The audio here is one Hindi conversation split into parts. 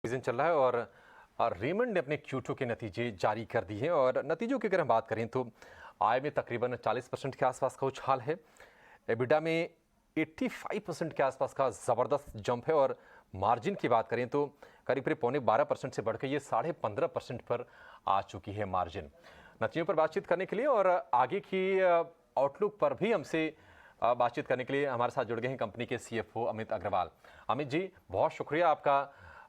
सीजन चल रहा है और रेमंड ने अपने Q2 के नतीजे जारी कर दिए हैं और नतीजों की अगर हम बात करें तो आय में तकरीबन 40% के आसपास का उछाल है। एबिडा में 85% के आसपास का ज़बरदस्त जंप है और मार्जिन की बात करें तो करीब करीब पौने 12% से बढ़कर ये 15.5% पर आ चुकी है मार्जिन। नतीजों पर बातचीत करने के लिए और आगे की आउटलुक पर भी हमसे बातचीत करने के लिए हमारे साथ जुड़ गए हैं कंपनी के CFO अमित अग्रवाल। अमित जी, बहुत शुक्रिया आपका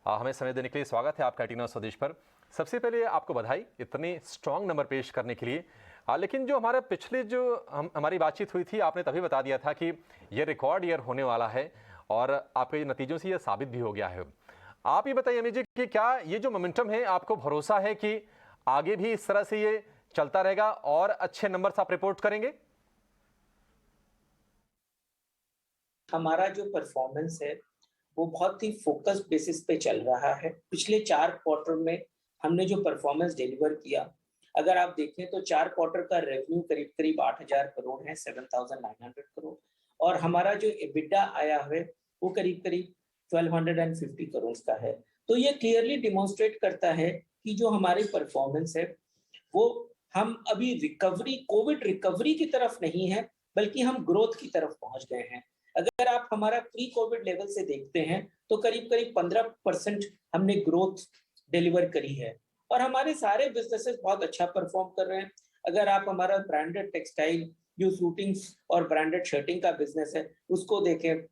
हमें समय देने के लिए। स्वागत है आपका 18 आवर स्वदेश पर। सबसे पहले आपको बधाई इतने स्ट्रॉन्ग नंबर पेश करने के लिए। लेकिन जो हमारा पिछले हमारी बातचीत हुई थी, आपने तभी बता दिया था कि ये रिकॉर्ड ईयर होने वाला है और आपके नतीजों से ये साबित भी हो गया है। आप ये बताइए अमित जी कि क्या ये जो मोमेंटम है, आपको भरोसा है कि आगे भी इस तरह से ये चलता रहेगा और अच्छे नंबर्स आप रिपोर्ट करेंगे? हमारा जो परफॉर्मेंस है वो बहुत ही फोकस्ड बेसिस पे चल रहा है। पिछले 4 क्वार्टर में हमने जो परफॉर्मेंस डिलीवर किया, अगर आप देखें तो 4 क्वार्टर का रेवेन्यू करीब-करीब 8,000 करोड़ है, 7,900 करोड़, और हमारा जो एबिटा आया है वो करीब-करीब 1,250 करोड़ का है। तो ये क्लियरली डेमोंस्ट्रेट करता है कि जो हमारी परफॉर्मेंस है वो हम अभी कोविड रिकवरी की तरफ नहीं है, बल्कि हम ग्रोथ की तरफ पहुंच गए हैं। अगर आप हमारा प्री कोविड लेवल से देखते हैं तो करीब-करीब 15% हमने ग्रोथ डिलीवर करी है और हमारे सारे बिजनेसेस बहुत अच्छा परफॉर्म कर रहे हैं। अगर आप हमारा ब्रांडेड टेक्सटाइल, जो सूटिंग्स और ब्रांडेड शर्टिंग का बिजनेस है, उसको देखें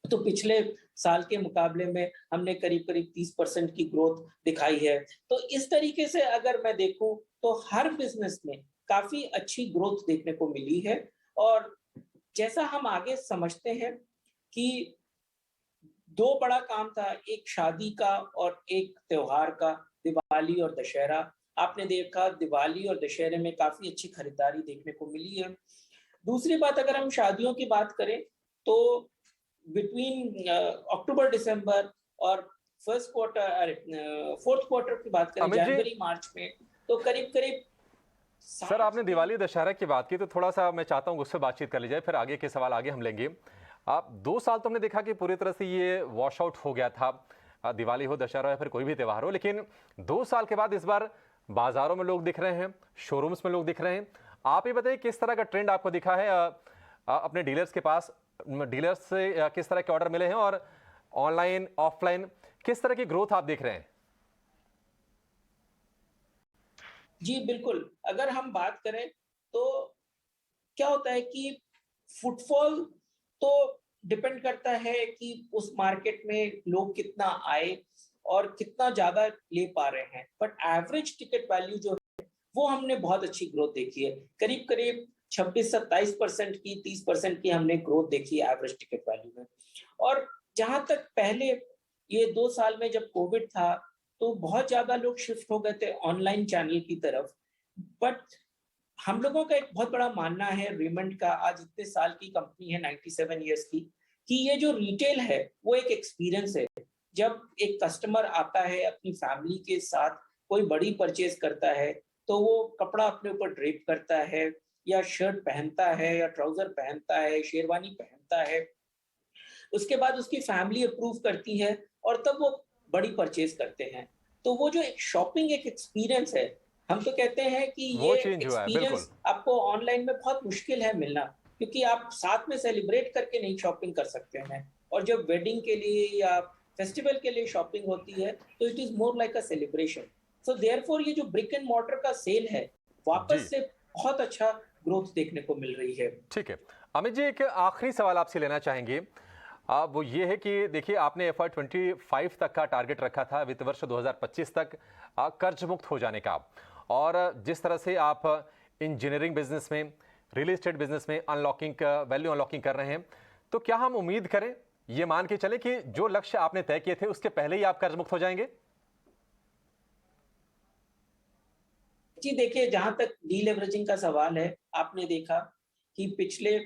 तो पिछले साल के मुकाबले में हमने करीब-करीब 30% की ग्रोथ दिखाई है। तो इस तरीके से अगर मैं देखूं तो हर बिजनेस में काफी अच्छी ग्रोथ देखने को मिली है। और जैसा हम आगे समझते हैं कि 2 बड़ा काम था, एक शादी का और एक त्योहार का, दिवाली और दशहरा। आपने देखा दिवाली और दशहरे में काफ़ी अच्छी खरीदारी देखने को मिली है। दूसरी बात, अगर हम शादियों की बात करें तो बिटवीन अक्टूबर-दिसंबर और फोर्थ क्वार्टर की बात करें अमित जी, जनवरी-मार्च में, तो करीब-करीब सर 60 आपने दिन। दिवाली दशहरा की बात की तो थोड़ा-सा मैं चाहता हूँ उससे बातचीत कर ली जाए, फिर आगे के सवाल आगे हम लेंगे। आप 2 साल तो हमने देखा कि पूरी तरह से ये वॉश आउट हो गया था। दिवाली हो, दशहरा या फिर कोई भी त्योहार हो, लेकिन 2 साल के बाद इस बार बाज़ारों में लोग दिख रहे हैं, शोरूम्स में लोग दिख रहे हैं। आप ये बताइए किस तरह का ट्रेंड आपको दिखा है अपने डीलर्स के पास? डीलर्स से किस तरह के ऑर्डर मिले हैं और ऑनलाइन, ऑफलाइन किस तरह की ग्रोथ आप देख रहे हैं? जी, बिल्कुल। अगर हम बात करें तो क्या होता है कि फुटफॉल तो डिपेंड करता है कि उस मार्केट में लोग कितना आए और कितना ज़्यादा ले पा रहे हैं। बट एवरेज टिकट वैल्यू जो है, वो हमने बहुत अच्छी ग्रोथ देखी है। करीब-करीब 26-27% की, 30% की हमने ग्रोथ देखी है एवरेज टिकट वैल्यू में। और जहाँ तक पहले ये 2 साल में जब कोविड था, तो बहुत ज़्यादा लोग शिफ्ट हो गए थे ऑनलाइन चैनल की तरफ। बट हम लोगों का एक बहुत बड़ा मानना है रेमंड का, आज इतने साल की कंपनी है, 97 इयर्स की, कि ये जो रिटेल है वो एक एक्सपीरियंस है। जब एक कस्टमर आता है अपनी फैमिली के साथ, कोई बड़ी परचेज करता है, तो वो कपड़ा अपने ऊपर ड्रेप करता है या शर्ट पहनता है या ट्राउजर पहनता है, शेरवानी पहनता है। उसके बाद उसकी फैमिली अप्रूव करती है और तब वो बड़ी परचेज करते हैं। तो वो जो एक शॉपिंग एक एक्सपीरियंस है, हम तो कहते हैं कि वो ये चेंज हुआ है, बिल्कुल। एक्सपीरियंस आपको ऑनलाइन में बहुत मुश्किल है मिलना, क्योंकि आप साथ में सेलिब्रेट करके नहीं शॉपिंग कर सकते हैं। और जब वेडिंग के लिए या फेस्टिवल के लिए शॉपिंग होती है, तो it is more like a celebration. So therefore ये जो ब्रिक एंड मॉर्टर का सेल है, वापस जी, से बहुत अच्छा ग्रोथ देखने को मिल रही है। ठीक है। अमित जी, एक आखिरी सवाल आपसे लेना चाहेंगे। वो ये है कि देखिए आपने FY 25 तक का टारगेट रखा था, वित्त वर्ष 2025 तक कर्ज मुक्त हो जाने का। और जिस तरह से आप इंजीनियरिंग बिजनेस में, रियल एस्टेट बिजनेस में वैल्यू अनलॉकिंग कर रहे हैं, तो क्या हम उम्मीद करें, ये मान के चले कि जो लक्ष्य आपने तय किए थे उसके पहले ही आप कर्ज मुक्त हो जाएंगे? जी देखिए, जहाँ तक डीलेवरेजिंग का सवाल है, आपने देखा कि पिछले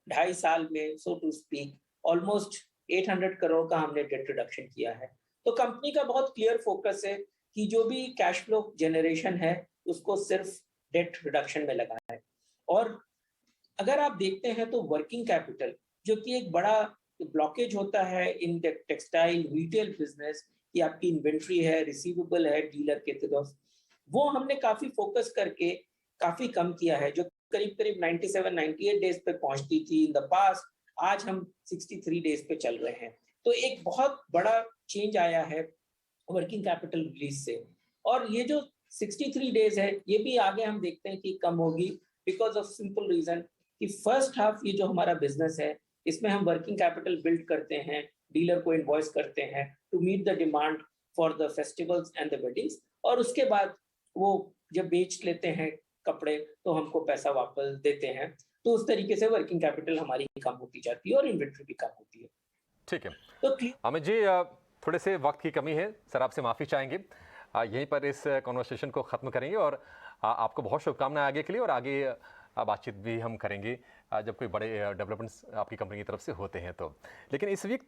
2.5 साल में सो टू स्पीक ऑलमोस्ट 800 करोड़ का हमने डेट रिडक्शन किया है। तो कंपनी का बहुत क्लियर फोकस है कि जो भी कैश फ्लो जनरेशन है, उसको सिर्फ डेट रिडक्शन में लगाना है। और अगर आप देखते हैं तो वर्किंग कैपिटल, जो कि एक बड़ा ब्लॉकेज होता है इन टेक्सटाइल रिटेल बिजनेस, कि आपकी इन्वेंट्री है, रिसीवेबल है डीलर के तरफ, वो हमने काफ़ी फ़ोकस करके काफ़ी कम किया है, जो करीब-करीब 97-98 डेज़ पे पहुँचती थी इन द पास्ट, आज हम 63 डेज़ पे चल रहे हैं। तो एक बहुत बड़ा चेंज आया है वर्किंग कैपिटल रिलीज़ से। और ये जो 63 डेज़ है, ये भी आगे हम देखते हैं कि कम होगी बिकॉज़ ऑफ सिंपल रीज़न कि फर्स्ट हाफ ये जो हमारा बिज़नेस है, इसमें हम वर्किंग कैपिटल बिल्ड करते हैं, डीलर को इनवॉइस करते हैं to meet the demand for the festivals and the weddings, और उसके बाद वो जब बेच लेते हैं कपड़े तो हमको पैसा वापस देते हैं। तो उस तरीके से वर्किंग कैपिटल हमारी कम होती जाती है और इन्वेंटरी भी कम होती है। ठीक है। तो क्लियर अमित जी, थोड़े से वक्त की कमी है सर, आपसे माफ़ी चाहेंगे। यहीं पर इस कॉन्वर्सेशन को ख़त्म करेंगे और आपको बहुत शुभकामनाएं आगे के लिए, और आगे बातचीत भी हम करेंगे जब कोई बड़े डेवलपमेंट्स आपकी कंपनी की तरफ से होते हैं तो। लेकिन इस वीक